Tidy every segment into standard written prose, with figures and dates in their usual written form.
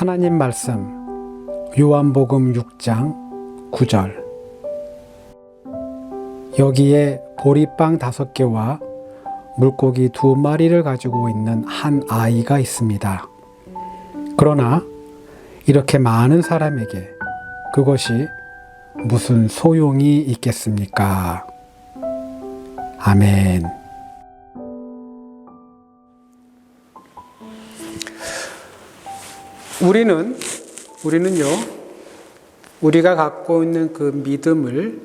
하나님 말씀 요한복음 6장 9절. 여기에 보리빵 5개와 물고기 2마리를 가지고 있는 한 아이가 있습니다. 그러나 이렇게 많은 사람에게 그것이 무슨 소용이 있겠습니까? 아멘. 우리는요, 우리가 갖고 있는 그 믿음을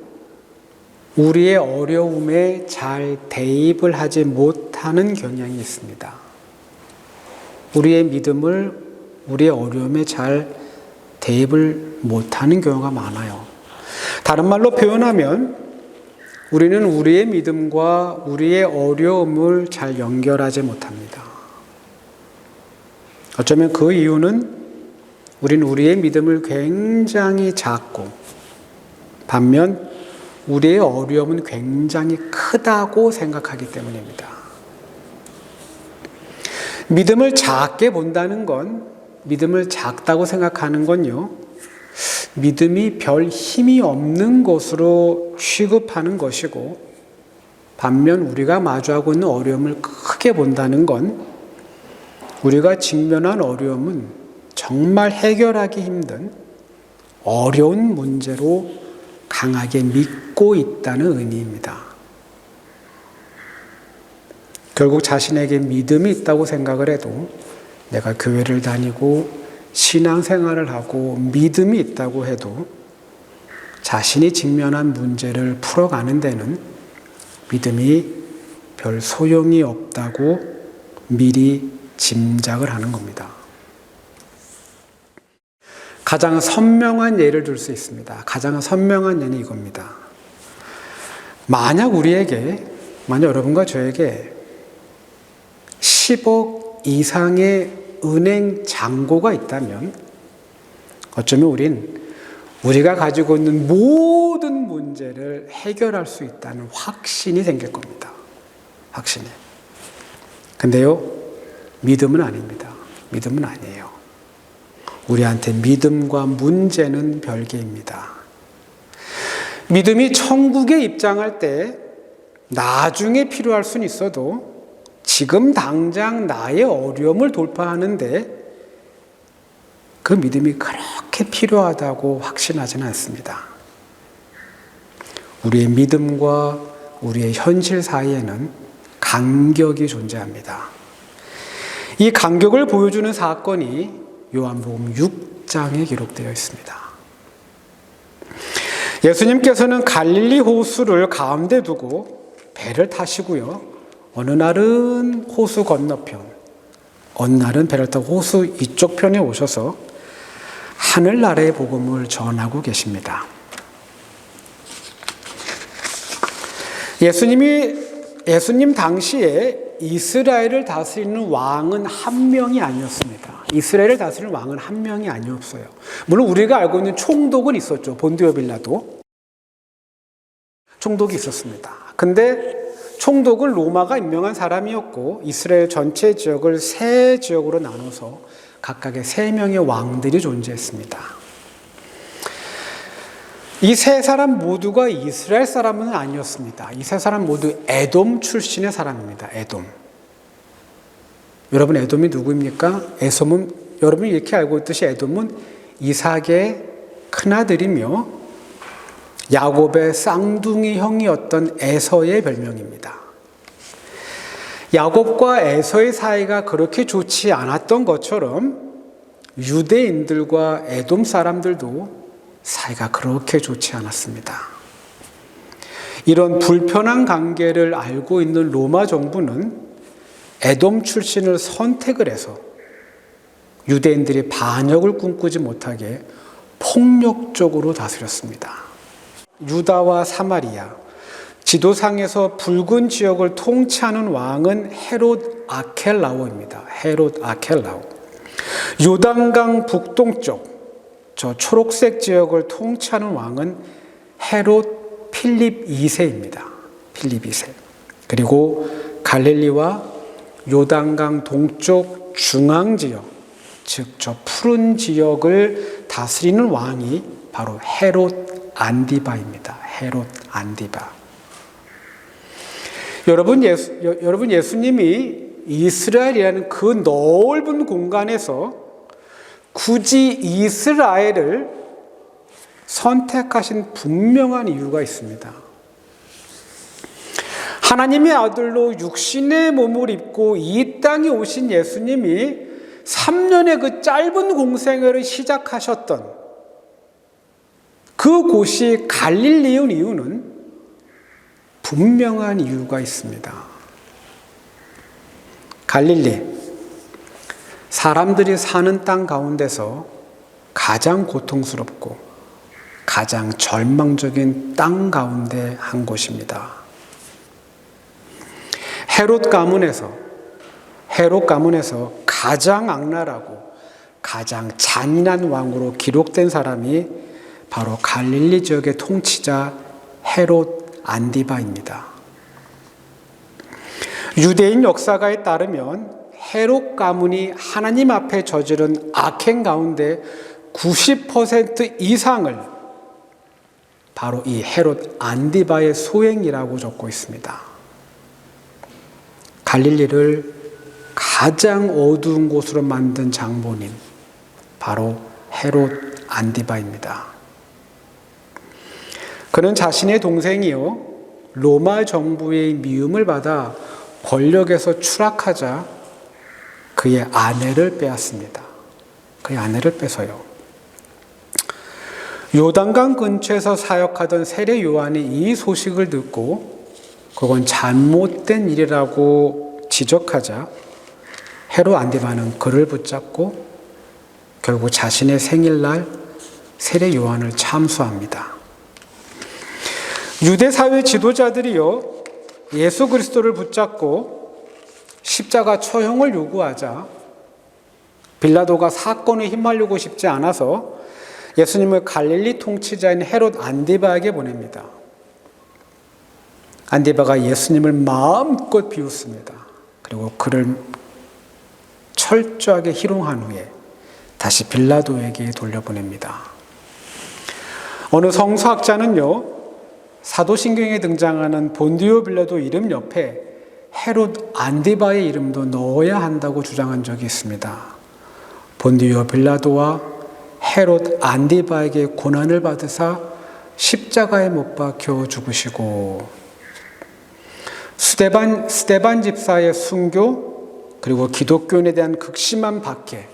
우리의 어려움에 잘 대입을 하지 못하는 경향이 있습니다. 우리의 믿음을 우리의 어려움에 잘 대입을 못하는 경우가 많아요. 다른 말로 표현하면 우리는 우리의 믿음과 우리의 어려움을 잘 연결하지 못합니다. 어쩌면 그 이유는 우리는 우리의 믿음을 굉장히 작고 반면 우리의 어려움은 굉장히 크다고 생각하기 때문입니다. 믿음을 작게 본다는 건, 믿음을 작다고 생각하는 건요, 믿음이 별 힘이 없는 것으로 취급하는 것이고, 반면 우리가 마주하고 있는 어려움을 크게 본다는 건 우리가 직면한 어려움은 정말 해결하기 힘든 어려운 문제로 강하게 믿고 있다는 의미입니다. 결국 자신에게 믿음이 있다고 생각을 해도, 내가 교회를 다니고 신앙생활을 하고 믿음이 있다고 해도 자신이 직면한 문제를 풀어가는 데는 믿음이 별 소용이 없다고 미리 짐작을 하는 겁니다. 가장 선명한 예를 들 수 있습니다. 가장 선명한 예는 이겁니다. 만약 여러분과 저에게 10억 이상의 은행 잔고가 있다면 어쩌면 우리가 가지고 있는 모든 문제를 해결할 수 있다는 확신이 생길 겁니다. 확신이. 근데요, 믿음은 아닙니다. 믿음은 아니에요. 우리한테 믿음과 문제는 별개입니다. 믿음이 천국에 입장할 때 나중에 필요할 수는 있어도 지금 당장 나의 어려움을 돌파하는데 그 믿음이 그렇게 필요하다고 확신하지는 않습니다. 우리의 믿음과 우리의 현실 사이에는 간격이 존재합니다. 이 간격을 보여주는 사건이 요한복음 6장에 기록되어 있습니다. 예수님께서는 갈릴리 호수를 가운데 두고 배를 타시고요, 어느 날은 호수 건너편, 어느 날은 배를 타고 호수 이쪽 편에 오셔서 하늘나라의 복음을 전하고 계십니다. 예수님 당시에 이스라엘을 다스리는 왕은 한 명이 아니었습니다. 이스라엘을 다스리는 왕은 한 명이 아니었어요. 물론 우리가 알고 있는 총독은 있었죠. 본디오 빌라도 총독이 있었습니다. 근데 총독은 로마가 임명한 사람이었고 이스라엘 전체 지역을 3지역으로 나눠서 각각의 3명의 왕들이 존재했습니다. 이 3사람 모두가 이스라엘 사람은 아니었습니다. 이 3사람 모두 에돔 출신의 사람입니다. 에돔. 여러분, 에돔이 누구입니까? 여러분이 이렇게 알고 있듯이 에돔은 이삭의 큰아들이며 야곱의 쌍둥이 형이었던 에서의 별명입니다. 야곱과 에서의 사이가 그렇게 좋지 않았던 것처럼 유대인들과 에돔 사람들도 사이가 그렇게 좋지 않았습니다. 이런 불편한 관계를 알고 있는 로마 정부는 에돔 출신을 선택을 해서 유대인들이 반역을 꿈꾸지 못하게 폭력적으로 다스렸습니다. 유다와 사마리아, 지도상에서 붉은 지역을 통치하는 왕은 헤롯 아켈라오입니다. 헤롯 아켈라오. 요단강 북동쪽, 저 초록색 지역을 통치하는 왕은 헤롯 필립 2세입니다. 필립 2세. 그리고 갈릴리와 요단강 동쪽 중앙지역, 즉 저 푸른 지역을 다스리는 왕이 바로 헤롯 안디바입니다. 헤롯 안디바. 여러분 예수님이 이스라엘이라는 그 넓은 공간에서 굳이 이스라엘을 선택하신 분명한 이유가 있습니다. 하나님의 아들로 육신의 몸을 입고 이 땅에 오신 예수님이 3년의 그 짧은 공생애를 시작하셨던 그 곳이 갈릴리인 이유는 분명한 이유가 있습니다. 갈릴리, 사람들이 사는 땅 가운데서 가장 고통스럽고 가장 절망적인 땅 가운데 한 곳입니다. 헤롯 가문에서 가장 악랄하고 가장 잔인한 왕으로 기록된 사람이 바로 갈릴리 지역의 통치자 헤롯 안디바입니다. 유대인 역사가에 따르면 헤롯 가문이 하나님 앞에 저지른 악행 가운데 90% 이상을 바로 이 헤롯 안디바의 소행이라고 적고 있습니다. 갈릴리를 가장 어두운 곳으로 만든 장본인 바로 헤롯 안디바입니다. 그는 자신의 동생이요 로마 정부의 미움을 받아 권력에서 추락하자 그의 아내를 빼앗습니다. 그의 아내를 빼서요. 요단강 근처에서 사역하던 세례 요한이 이 소식을 듣고 그건 잘못된 일이라고 지적하자 헤롯 안디바는 그를 붙잡고 결국 자신의 생일날 세례 요한을 참수합니다. 유대 사회 지도자들이요 예수 그리스도를 붙잡고 십자가 처형을 요구하자 빌라도가 사건에 휘말리고 싶지 않아서 예수님을 갈릴리 통치자인 헤롯 안디바에게 보냅니다. 안디바가 예수님을 마음껏 비웃습니다. 그리고 그를 철저하게 희롱한 후에 다시 빌라도에게 돌려보냅니다. 어느 성서학자는요 사도신경에 등장하는 본디오 빌라도 이름 옆에 헤롯 안디바의 이름도 넣어야 한다고 주장한 적이 있습니다. 본디오 빌라도와 헤롯 안디바에게 고난을 받으사 십자가에 못 박혀 죽으시고 스데반 집사의 순교 그리고 기독교인에 대한 극심한 박해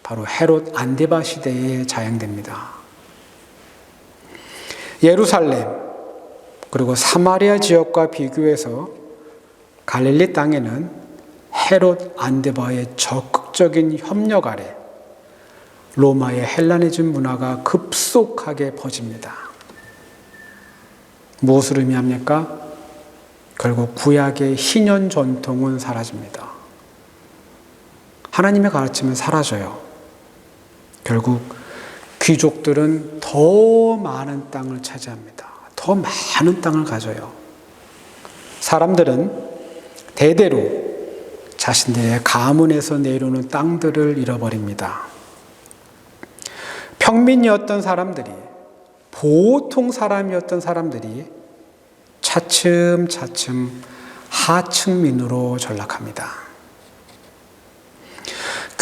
바로 헤롯 안디바 시대에 자양됩니다. 예루살렘 그리고 사마리아 지역과 비교해서 갈릴리 땅에는 헤롯 안디바의 적극적인 협력 아래 로마의 헬라니즘 문화가 급속하게 퍼집니다. 무엇을 의미합니까? 결국 구약의 희년 전통은 사라집니다. 하나님의 가르침은 사라져요. 결국 귀족들은 더 많은 땅을 차지합니다. 더 많은 땅을 가져요. 사람들은 대대로 자신들의 가문에서 내려오는 땅들을 잃어버립니다. 평민이었던 사람들이, 보통 사람이었던 사람들이 차츰차츰 하층민으로 전락합니다.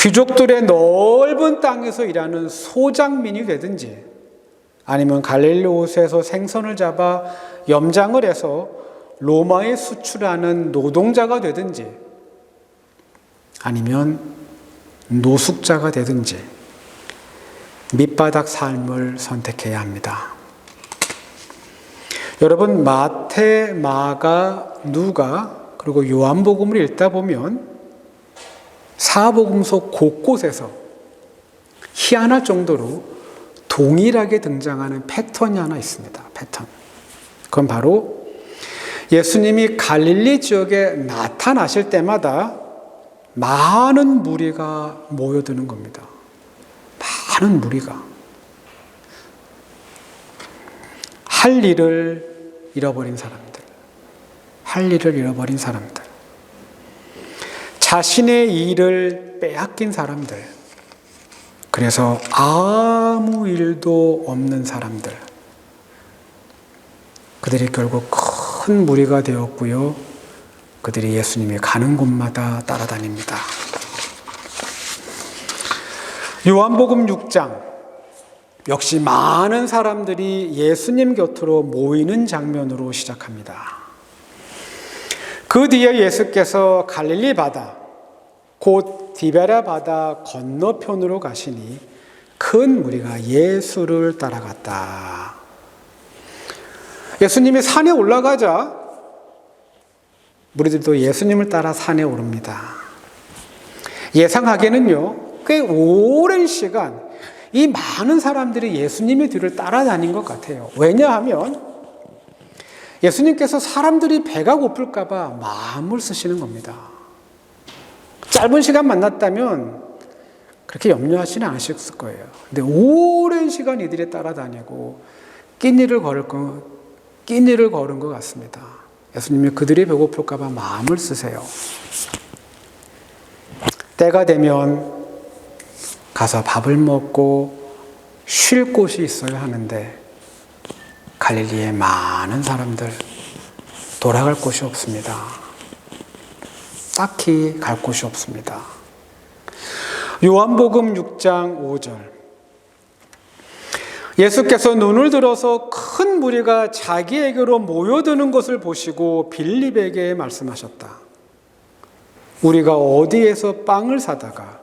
귀족들의 넓은 땅에서 일하는 소장민이 되든지 아니면 갈릴리 호수에서 생선을 잡아 염장을 해서 로마에 수출하는 노동자가 되든지 아니면 노숙자가 되든지 밑바닥 삶을 선택해야 합니다. 여러분 마태, 마가, 누가 그리고 요한복음을 읽다 보면 사복음서 곳곳에서 희한할 정도로 동일하게 등장하는 패턴이 하나 있습니다. 패턴. 그건 바로 예수님이 갈릴리 지역에 나타나실 때마다 많은 무리가 모여드는 겁니다. 많은 무리가. 할 일을 잃어버린 사람들. 할 일을 잃어버린 사람들. 자신의 일을 빼앗긴 사람들. 그래서 아무 일도 없는 사람들, 그들이 결국 큰 무리가 되었고요. 그들이 예수님이 가는 곳마다 따라다닙니다. 요한복음 6장, 역시 많은 사람들이 예수님 곁으로 모이는 장면으로 시작합니다. 그 뒤에 예수께서 갈릴리 바다, 곧 디베랴 바다 건너편으로 가시니 큰 무리가 예수를 따라갔다. 예수님이 산에 올라가자 무리들도 예수님을 따라 산에 오릅니다. 예상하기에는요, 꽤 오랜 시간 이 많은 사람들이 예수님의 뒤를 따라다닌 것 같아요. 왜냐하면 예수님께서 사람들이 배가 고플까 봐 마음을 쓰시는 겁니다. 짧은 시간 만났다면 그렇게 염려하지는 않으셨을 거예요. 근데 오랜 시간 이들이 따라다니고 끼니를 걸은 것 같습니다. 예수님이 그들이 배고플까 봐 마음을 쓰세요. 때가 되면 가서 밥을 먹고 쉴 곳이 있어야 하는데 갈릴리에 많은 사람들 돌아갈 곳이 없습니다. 딱히 갈 곳이 없습니다. 요한복음 6장 5절, 예수께서 눈을 들어서 큰 무리가 자기에게로 모여드는 것을 보시고 빌립에게 말씀하셨다. 우리가 어디에서 빵을 사다가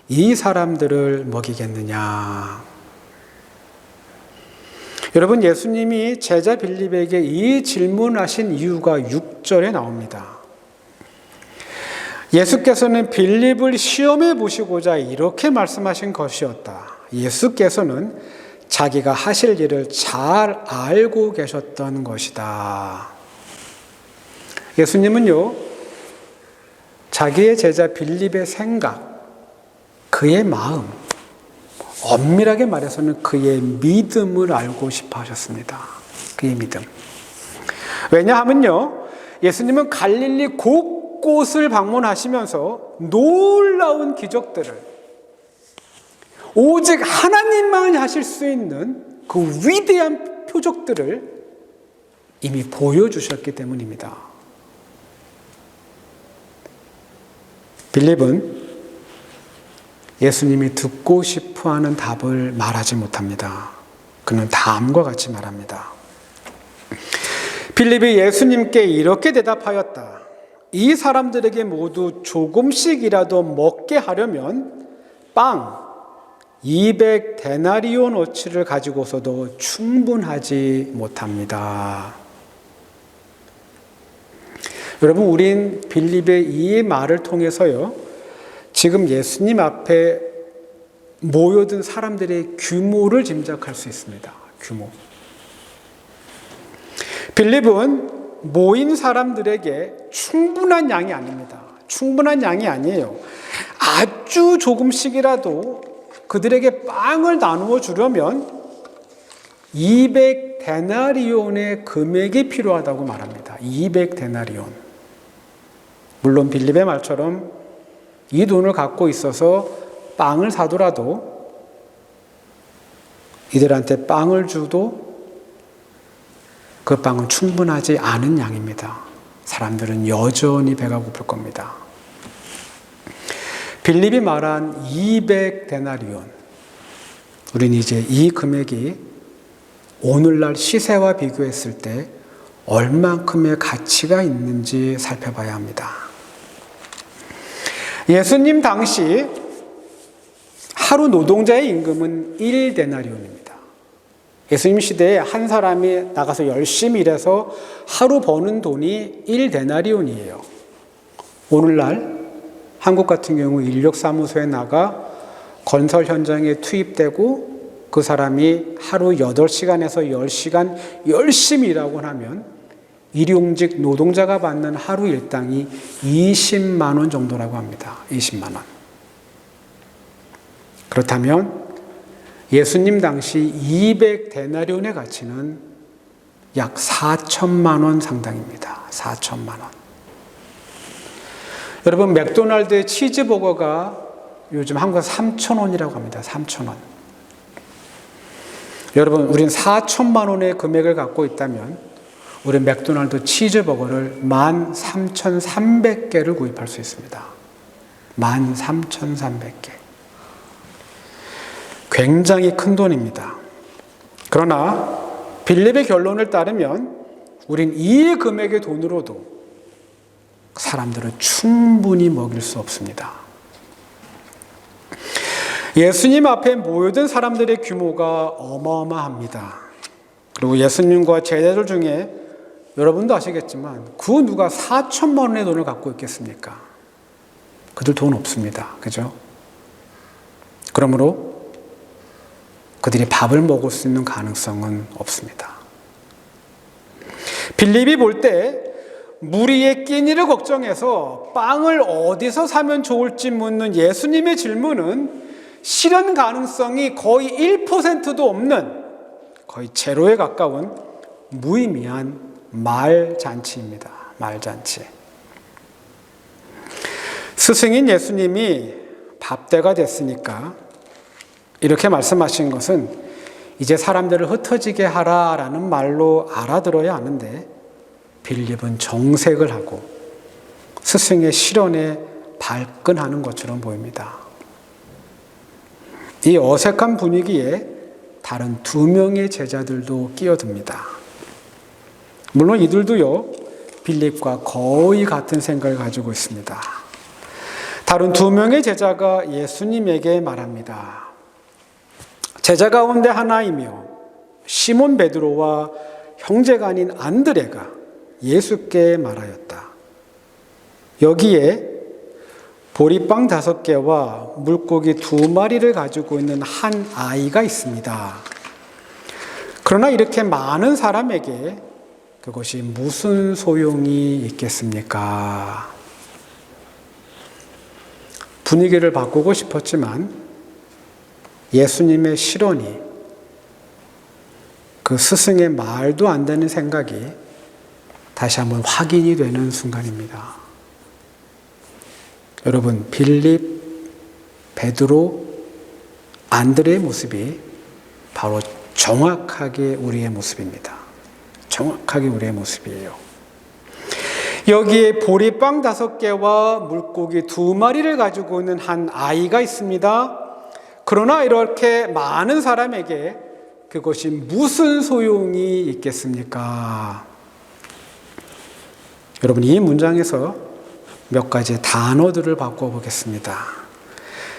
이 사람들을 먹이겠느냐. 여러분, 예수님이 제자 빌립에게 이 질문하신 이유가 6절에 나옵니다. 예수께서는 빌립을 시험해 보시고자 이렇게 말씀하신 것이었다. 예수께서는 자기가 하실 일을 잘 알고 계셨던 것이다. 예수님은요, 자기의 제자 빌립의 생각, 그의 마음, 엄밀하게 말해서는 그의 믿음을 알고 싶어 하셨습니다. 그의 믿음. 왜냐하면요, 예수님은 갈릴리 곳곳을 방문하시면서 놀라운 기적들을, 오직 하나님만 하실 수 있는 그 위대한 표적들을 이미 보여주셨기 때문입니다. 빌립은 예수님이 듣고 싶어하는 답을 말하지 못합니다. 그는 다음과 같이 말합니다. 빌립이 예수님께 이렇게 대답하였다. 이 사람들에게 모두 조금씩이라도 먹게 하려면 빵 200데나리온어치를 가지고서도 충분하지 못합니다. 여러분, 우린 빌립의 이 말을 통해서요, 지금 예수님 앞에 모여든 사람들의 규모를 짐작할 수 있습니다. 규모. 빌립은 모인 사람들에게 충분한 양이 아닙니다. 충분한 양이 아니에요. 아주 조금씩이라도 그들에게 빵을 나누어 주려면 200데나리온의 금액이 필요하다고 말합니다. 200데나리온. 물론 빌립의 말처럼 이 돈을 갖고 있어서 빵을 사더라도, 이들한테 빵을 주도 그 빵은 충분하지 않은 양입니다. 사람들은 여전히 배가 고플 겁니다. 빌립이 말한 200데나리온, 우리는 이제 이 금액이 오늘날 시세와 비교했을 때 얼만큼의 가치가 있는지 살펴봐야 합니다. 예수님 당시 하루 노동자의 임금은 1데나리온입니다. 예수님 시대에 한 사람이 나가서 열심히 일해서 하루 버는 돈이 1데나리온이에요. 오늘날 한국 같은 경우 인력사무소에 나가 건설 현장에 투입되고 그 사람이 하루 8시간에서 10시간 열심히 일하고 하면 일용직 노동자가 받는 하루 일당이 20만 원 정도라고 합니다. 20만 원. 그렇다면 예수님 당시 200데나리온의 가치는 약 4천만 원 상당입니다. 4천만 원. 여러분, 맥도날드의 치즈버거가 요즘 한국에서 3,000원이라고 합니다. 3,000원. 여러분, 우린 4천만 원의 금액을 갖고 있다면 우리 맥도날드 치즈버거를 13,300개를 구입할 수 있습니다. 13,300개. 굉장히 큰 돈입니다. 그러나 빌립의 결론을 따르면 우린 이 금액의 돈으로도 사람들을 충분히 먹일 수 없습니다. 예수님 앞에 모여든 사람들의 규모가 어마어마합니다. 그리고 예수님과 제자들 중에 여러분도 아시겠지만 그 누가 4천만 원의 돈을 갖고 있겠습니까? 그들 돈 없습니다. 그죠? 그러므로 그들이 밥을 먹을 수 있는 가능성은 없습니다. 빌립이 볼 때 무리의 끼니를 걱정해서 빵을 어디서 사면 좋을지 묻는 예수님의 질문은 실현 가능성이 거의 1%도 없는 거의 제로에 가까운 무의미한 말잔치입니다. 말잔치. 스승인 예수님이 밥때가 됐으니까 이렇게 말씀하신 것은 이제 사람들을 흩어지게 하라라는 말로 알아들어야 하는데 빌립은 정색을 하고 스승의 실언에 발끈하는 것처럼 보입니다. 이 어색한 분위기에 다른 2명의 제자들도 끼어듭니다. 물론 이들도요, 빌립과 거의 같은 생각을 가지고 있습니다. 다른 2명의 제자가 예수님에게 말합니다. 제자 가운데 하나이며 시몬 베드로와 형제가 아닌 안드레가 예수께 말하였다. 여기에 보리빵 5개와 물고기 2마리를 가지고 있는 한 아이가 있습니다. 그러나 이렇게 많은 사람에게 그것이 무슨 소용이 있겠습니까? 분위기를 바꾸고 싶었지만 예수님의 실언이 그 스승의 말도 안 되는 생각이 다시 한번 확인이 되는 순간입니다. 여러분, 빌립, 베드로, 안드레의 모습이 바로 정확하게 우리의 모습입니다. 정확하게 우리의 모습이에요. 여기에 보리빵 5개와 물고기 2마리를 가지고 있는 한 아이가 있습니다. 그러나 이렇게 많은 사람에게 그것이 무슨 소용이 있겠습니까? 여러분, 이 문장에서 몇 가지 단어들을 바꿔보겠습니다.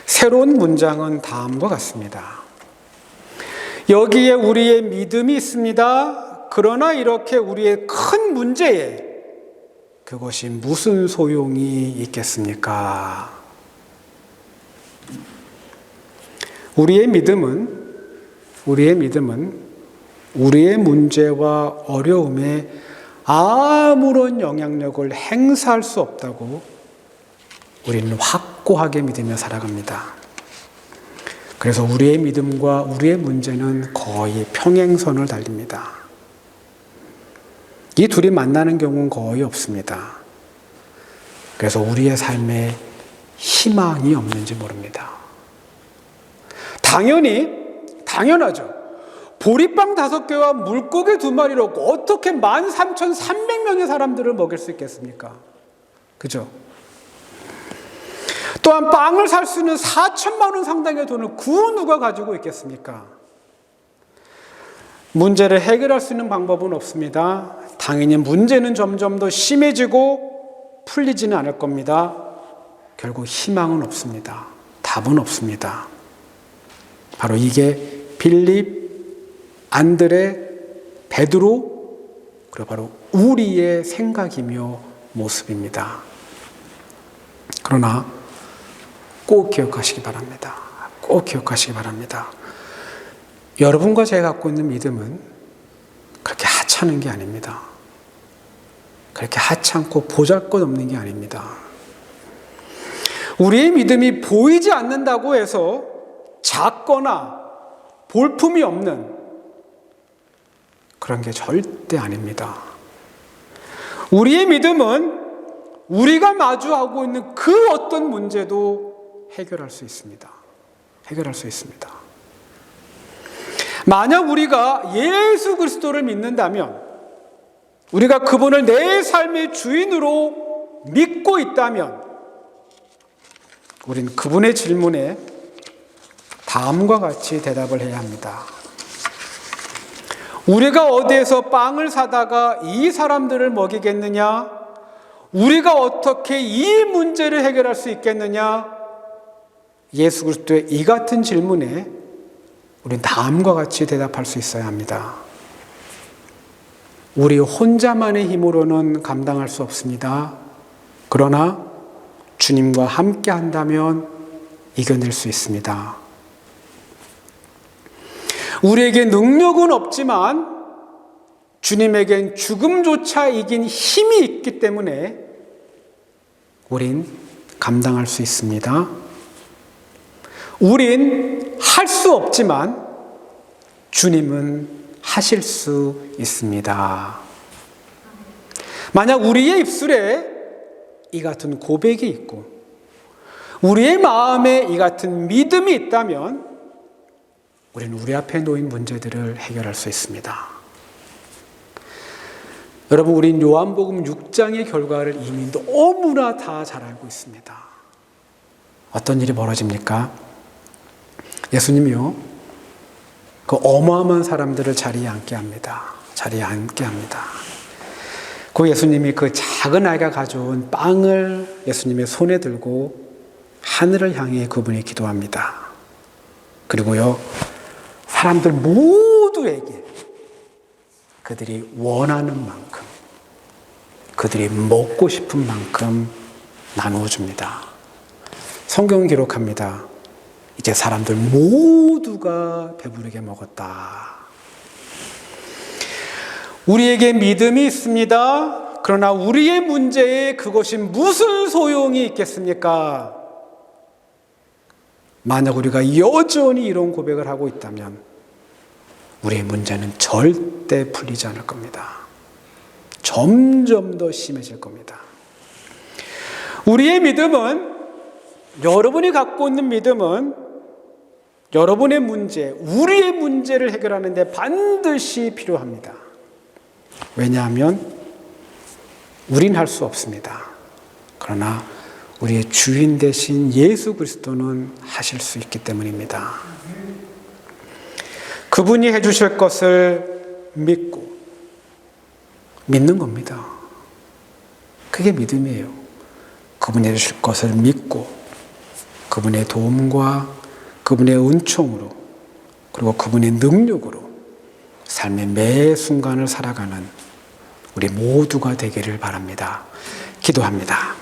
새로운 문장은 다음과 같습니다. 여기에 우리의 믿음이 있습니다. 그러나 이렇게 우리의 큰 문제에 그것이 무슨 소용이 있겠습니까? 우리의 믿음은 우리의 문제와 어려움에 아무런 영향력을 행사할 수 없다고 우리는 확고하게 믿으며 살아갑니다. 그래서 우리의 믿음과 우리의 문제는 거의 평행선을 달립니다. 이 둘이 만나는 경우는 거의 없습니다. 그래서 우리의 삶에 희망이 없는지 모릅니다. 당연하죠. 보리빵 5개와 물고기 2마리로 어떻게 13,300명의 사람들을 먹일 수 있겠습니까? 그죠? 또한 빵을 살 수 있는 4천만 원 상당의 돈을 그 누가 가지고 있겠습니까? 문제를 해결할 수 있는 방법은 없습니다. 당연히 문제는 점점 더 심해지고 풀리지는 않을 겁니다. 결국 희망은 없습니다. 답은 없습니다. 바로 이게 빌립, 안드레, 베드로, 그리고 바로 우리의 생각이며 모습입니다. 그러나 꼭 기억하시기 바랍니다. 꼭 기억하시기 바랍니다. 여러분과 제가 갖고 있는 믿음은 그렇게 하찮은 게 아닙니다. 그렇게 하찮고 보잘것없는 게 아닙니다. 우리의 믿음이 보이지 않는다고 해서 작거나 볼품이 없는 그런 게 절대 아닙니다. 우리의 믿음은 우리가 마주하고 있는 그 어떤 문제도 해결할 수 있습니다. 해결할 수 있습니다. 만약 우리가 예수 그리스도를 믿는다면, 우리가 그분을 내 삶의 주인으로 믿고 있다면, 우리는 그분의 질문에 다음과 같이 대답을 해야 합니다. 우리가 어디에서 빵을 사다가 이 사람들을 먹이겠느냐? 우리가 어떻게 이 문제를 해결할 수 있겠느냐? 예수 그리스도의 이 같은 질문에 우리는 다음과 같이 대답할 수 있어야 합니다. 우리 혼자만의 힘으로는 감당할 수 없습니다. 그러나 주님과 함께 한다면 이겨낼 수 있습니다. 우리에게 능력은 없지만 주님에겐 죽음조차 이긴 힘이 있기 때문에 우린 감당할 수 있습니다. 우린 할 수 없지만 주님은 하실 수 있습니다. 만약 우리의 입술에 이 같은 고백이 있고 우리의 마음에 이 같은 믿음이 있다면 우리는 우리 앞에 놓인 문제들을 해결할 수 있습니다. 여러분, 우린 요한복음 6장의 결과를 이미 너무나 다 잘 알고 있습니다. 어떤 일이 벌어집니까? 예수님이요, 그 어마어마한 사람들을 자리에 앉게 합니다. 자리에 앉게 합니다. 그 예수님이 그 작은 아이가 가져온 빵을 예수님의 손에 들고 하늘을 향해 그분이 기도합니다. 그리고요, 사람들 모두에게 그들이 원하는 만큼, 그들이 먹고 싶은 만큼 나누어 줍니다. 성경은 기록합니다. 이제 사람들 모두가 배부르게 먹었다. 우리에게 믿음이 있습니다. 그러나 우리의 문제에 그것이 무슨 소용이 있겠습니까? 만약 우리가 여전히 이런 고백을 하고 있다면 우리의 문제는 절대 풀리지 않을 겁니다. 점점 더 심해질 겁니다. 우리의 믿음은, 여러분이 갖고 있는 믿음은 여러분의 문제, 우리의 문제를 해결하는 데 반드시 필요합니다. 왜냐하면 우린 할 수 없습니다. 그러나 우리의 주인 되신 예수 그리스도는 하실 수 있기 때문입니다. 그분이 해주실 것을 믿고 믿는 겁니다. 그게 믿음이에요. 그분이 해주실 것을 믿고 그분의 도움과 그분의 은총으로 그리고 그분의 능력으로 삶의 매 순간을 살아가는 우리 모두가 되기를 바랍니다. 기도합니다.